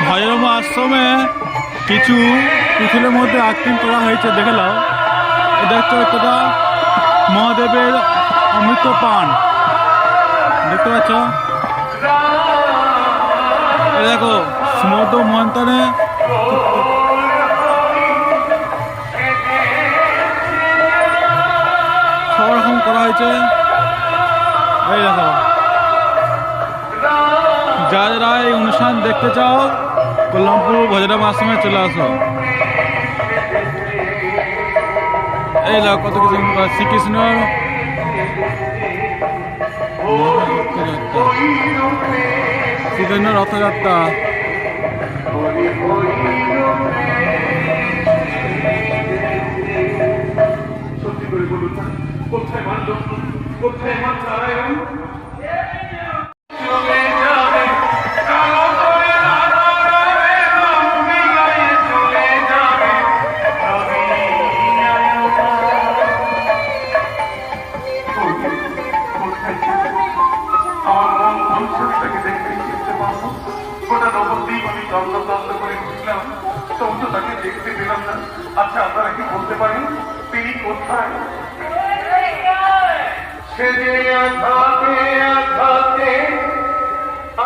ভজরম আশ্রমে কিছু পুতুলের মধ্যে আক্টিং করা হয়েছে, দেখে নাও। দেখতে একটা মহাদেবের অমৃত পান দেখতে পাচ্ছ। দেখো সমুদ্র মন্থনে সব রকম করা হয়েছে। এই দেখো, যারা এই অনুষ্ঠান দেখতে চাও কল্যাণপুর ভজরম আশ্রমে চলে আসো। এই দেখো কত কিছু শ্রীকৃষ্ণ শ্রীকৃষ্ণ রথযাত্রা। দেখতে পেলাম না। আচ্ছা, আপনারা কি বলতে পারেন তিনি কোথায়? সে যে